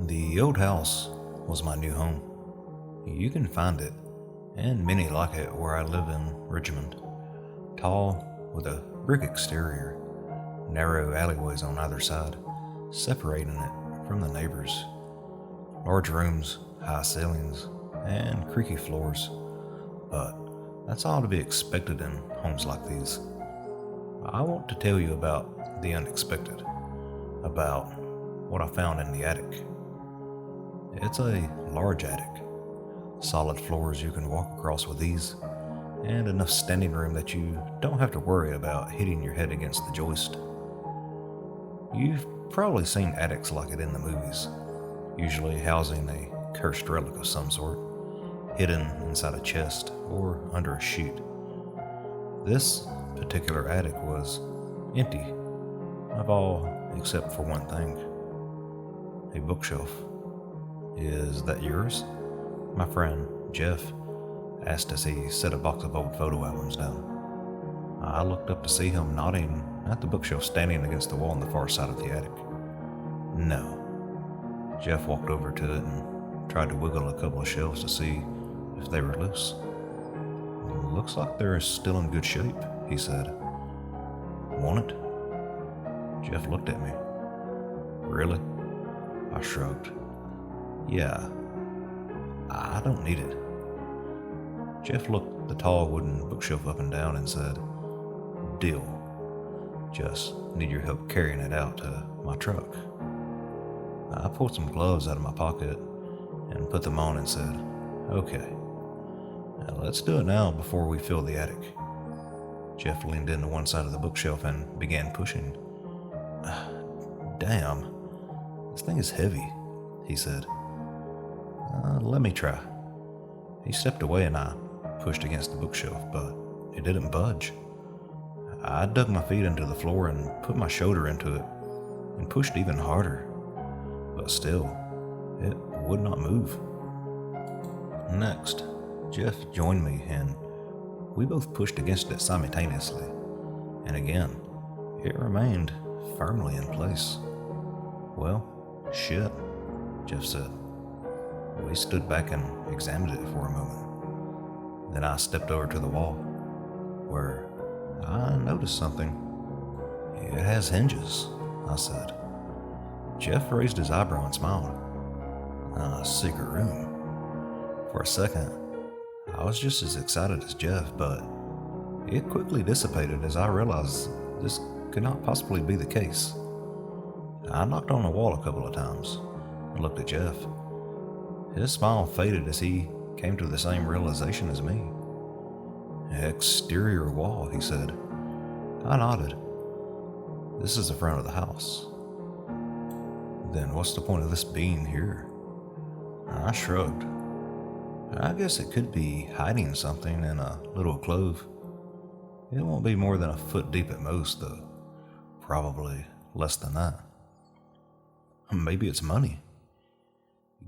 The old house was my new home. You can find it, and many like it, where I live in Richmond. Tall, with a brick exterior, narrow alleyways on either side, separating it from the neighbors. Large rooms, high ceilings, and creaky floors. But that's all to be expected in homes like these. I want to tell you about the unexpected, about what I found in the attic. It's a large attic, solid floors you can walk across with ease, and enough standing room that you don't have to worry about hitting your head against the joist. You've probably seen attics like it in the movies, usually housing a cursed relic of some sort, hidden inside a chest or under a chute. This particular attic was empty of all except for one thing: a bookshelf. Is that yours? My friend, Jeff, asked as he set a box of old photo albums down. I looked up to see him nodding at the bookshelf standing against the wall on the far side of the attic. No. Jeff walked over to it and tried to wiggle a couple of shelves to see if they were loose. Looks like they're still in good shape, he said. Want it? Jeff looked at me. Really? I shrugged. Yeah, I don't need it. Jeff looked the tall wooden bookshelf up and down and said, Deal. Just need your help carrying it out to my truck. I pulled some gloves out of my pocket and put them on and said, Okay, now let's do it now before we fill the attic. Jeff leaned into one side of the bookshelf and began pushing. Damn, this thing is heavy, he said. Let me try. He stepped away and I pushed against the bookshelf, but it didn't budge. I dug my feet into the floor and put my shoulder into it and pushed even harder, but still, it would not move. Next, Jeff joined me and we both pushed against it simultaneously, and again, it remained firmly in place. Well, shit, Jeff said. We stood back and examined it for a moment. Then I stepped over to the wall, where I noticed something. It has hinges, I said. Jeff raised his eyebrow and smiled. A secret room. For a second, I was just as excited as Jeff, but it quickly dissipated as I realized this could not possibly be the case. I knocked on the wall a couple of times and looked at Jeff. His smile faded as he came to the same realization as me. Exterior wall, he said. I nodded. This is the front of the house. Then what's the point of this being here? I shrugged. I guess it could be hiding something in a little clove. It won't be more than a foot deep at most, though. Probably less than that. Maybe it's money.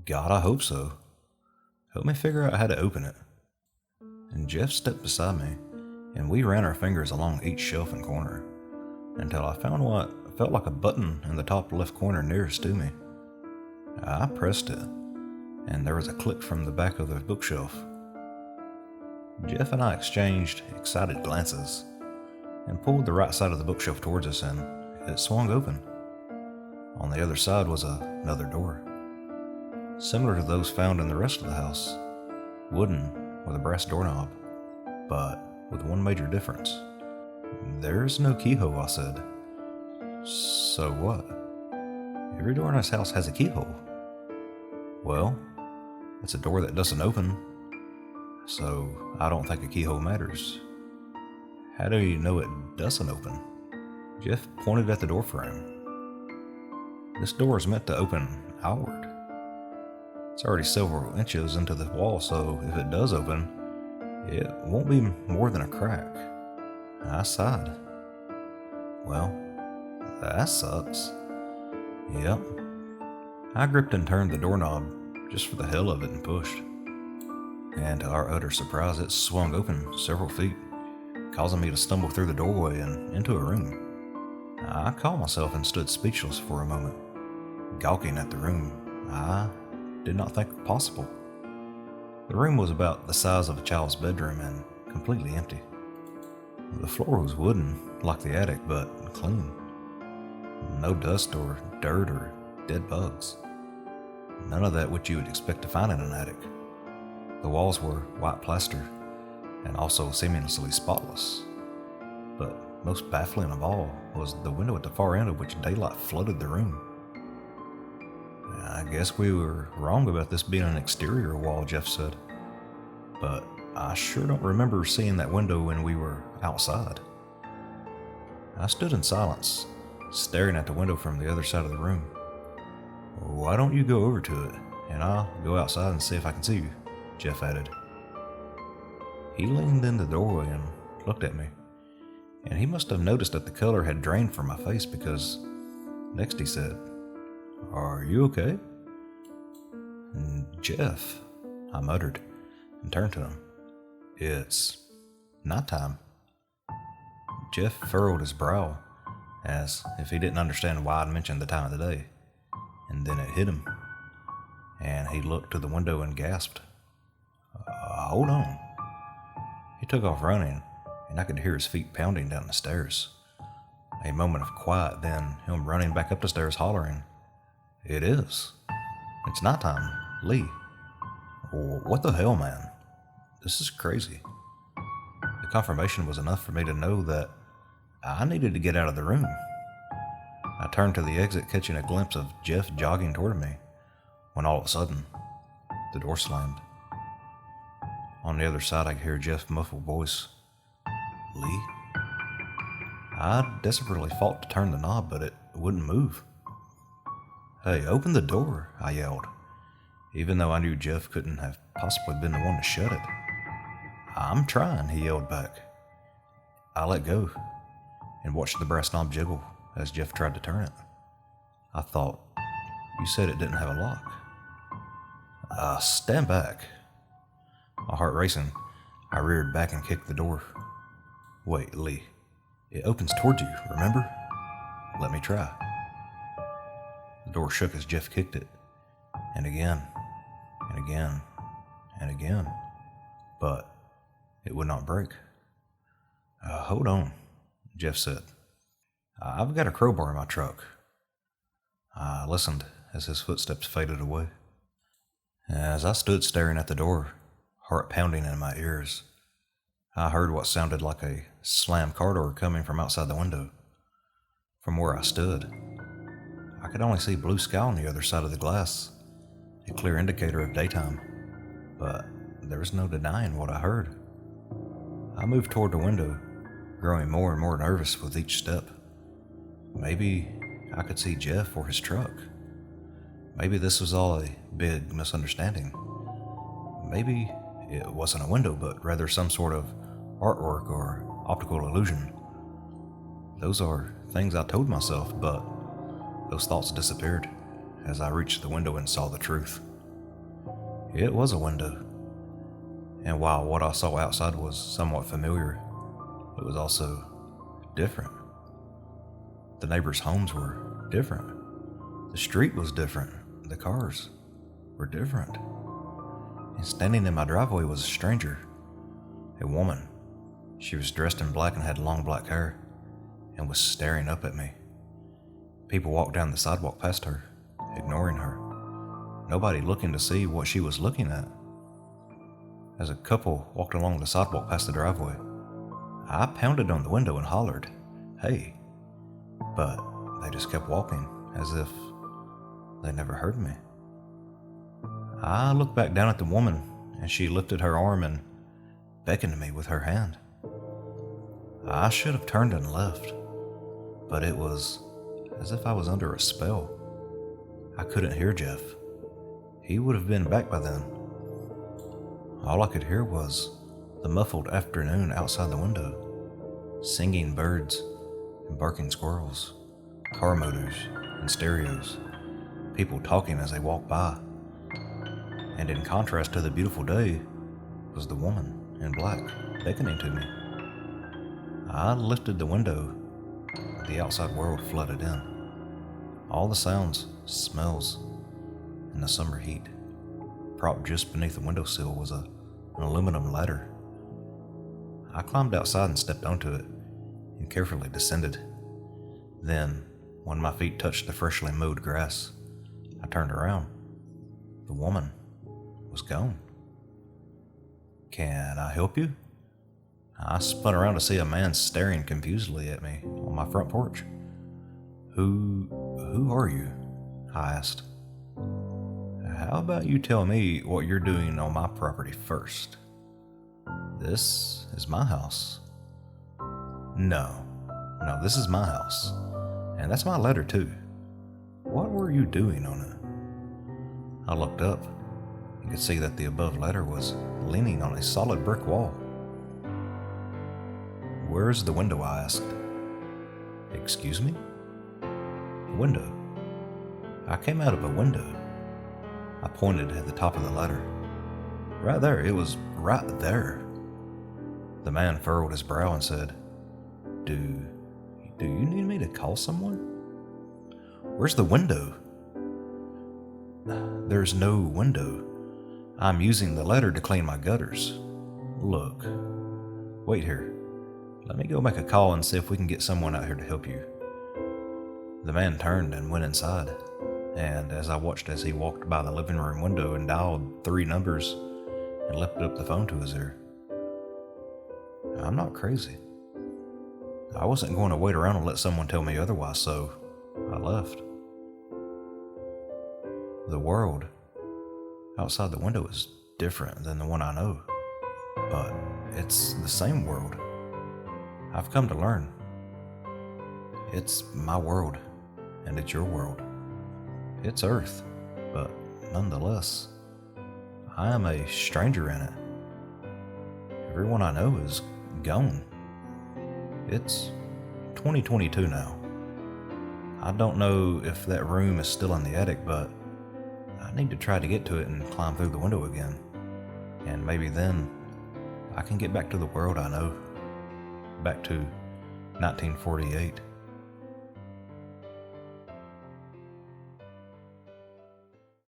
God, I hope so. Help me figure out how to open it. And Jeff stepped beside me, and we ran our fingers along each shelf and corner, until I found what felt like a button in the top left corner nearest to me. I pressed it, and there was a click from the back of the bookshelf. Jeff and I exchanged excited glances, and pulled the right side of the bookshelf towards us, and it swung open. On the other side was another door, similar to those found in the rest of the house, wooden with a brass doorknob, but with one major difference. There's no keyhole, I said. So what? Every door in this house has a keyhole. Well, it's a door that doesn't open, so I don't think a keyhole matters. How do you know it doesn't open? Jeff pointed at the door frame. This door is meant to open outward. It's already several inches into the wall, so if it does open, it won't be more than a crack. I sighed. Well, that sucks. Yep. I gripped and turned the doorknob just for the hell of it and pushed. And to our utter surprise, it swung open several feet, causing me to stumble through the doorway and into a room. I caught myself and stood speechless for a moment, gawking at the room I did not think possible. The room was about the size of a child's bedroom and completely empty. The floor was wooden, like the attic, but clean. No dust or dirt or dead bugs. None of that which you would expect to find in an attic. The walls were white plaster and also seamlessly spotless. But most baffling of all was the window at the far end of which daylight flooded the room. I guess we were wrong about this being an exterior wall, Jeff said. But I sure don't remember seeing that window when we were outside. I stood in silence, staring at the window from the other side of the room. Why don't you go over to it, and I'll go outside and see if I can see you, Jeff added. He leaned in the doorway and looked at me, and he must have noticed that the color had drained from my face because next he said, "Are you okay?" "Jeff," I muttered and turned to him. "It's nighttime." Jeff furrowed his brow as if he didn't understand why I'd mentioned the time of the day, and then it hit him, and he looked to the window and gasped, "Hold on." He took off running, and I could hear his feet pounding down the stairs. A moment of quiet, then him running back up the stairs hollering, "It is. It's nighttime, Lee." "What the hell, man? This is crazy." The confirmation was enough for me to know that I needed to get out of the room. I turned to the exit, catching a glimpse of Jeff jogging toward me, when all of a sudden, the door slammed. On the other side, I could hear Jeff's muffled voice. "Lee?" I desperately fought to turn the knob, but it wouldn't move. "Hey, open the door," I yelled, even though I knew Jeff couldn't have possibly been the one to shut it. "I'm trying," he yelled back. I let go and watched the brass knob jiggle as Jeff tried to turn it. I thought, "You said it didn't have a lock." Stand back." My heart racing, I reared back and kicked the door. "Wait, Lee. It opens towards you, remember? Let me try." The door shook as Jeff kicked it, and again, and again, and again, but it would not break. "Hold on," Jeff said. "I've got a crowbar in my truck." I listened as his footsteps faded away. As I stood staring at the door, heart pounding in my ears, I heard what sounded like a slammed car door coming from outside the window. From where I stood, I could only see blue sky on the other side of the glass, a clear indicator of daytime, but there was no denying what I heard. I moved toward the window, growing more and more nervous with each step. Maybe I could see Jeff or his truck. Maybe this was all a big misunderstanding. Maybe it wasn't a window, but rather some sort of artwork or optical illusion. Those are things I told myself, but those thoughts disappeared as I reached the window and saw the truth. It was a window, and while what I saw outside was somewhat familiar, it was also different. The neighbors' homes were different. The street was different. The cars were different. And standing in my driveway was a stranger, a woman. She was dressed in black and had long black hair, and was staring up at me. People walked down the sidewalk past her, ignoring her, nobody looking to see what she was looking at. As a couple walked along the sidewalk past the driveway, I pounded on the window and hollered, "Hey," but they just kept walking as if they never heard me. I looked back down at the woman, and she lifted her arm and beckoned to me with her hand. I should have turned and left, but it was as if I was under a spell. I couldn't hear Jeff. He would have been back by then. All I could hear was the muffled afternoon outside the window, singing birds and barking squirrels, car motors and stereos, people talking as they walked by. And in contrast to the beautiful day was the woman in black beckoning to me. I lifted the window. The outside world flooded in. All the sounds, smells, in the summer heat. Propped just beneath the windowsill was an aluminum ladder. I climbed outside and stepped onto it and carefully descended. Then, when my feet touched the freshly mowed grass, I turned around. The woman was gone. "Can I help you?" I spun around to see a man staring confusedly at me on my front porch. Who are you?" I asked. "How about you tell me what you're doing on my property first? This is my house." No, this is my house. And that's my letter too. What were you doing on it?" I looked up and could see that the above letter was leaning on a solid brick wall. "Where's the window?" I asked. "Excuse me?" "Window. I came out of a window." I pointed at the top of the ladder. "Right there, it was right there." The man furrowed his brow and said, Do you need me to call someone?" "Where's the window?" "There's no window. I'm using the ladder to clean my gutters. Look, wait here. Let me go make a call and see if we can get someone out here to help you." The man turned and went inside, and as I watched as he walked by the living room window and dialed 3 numbers and lifted up the phone to his ear. I'm not crazy. I wasn't going to wait around and let someone tell me otherwise, so I left. The world outside the window is different than the one I know, but it's the same world. I've come to learn. It's my world, and it's your world. It's Earth, but nonetheless, I am a stranger in it. Everyone I know is gone. It's 2022 now. I don't know if that room is still in the attic, but I need to try to get to it and climb through the window again. And maybe then I can get back to the world I know. Back to 1948.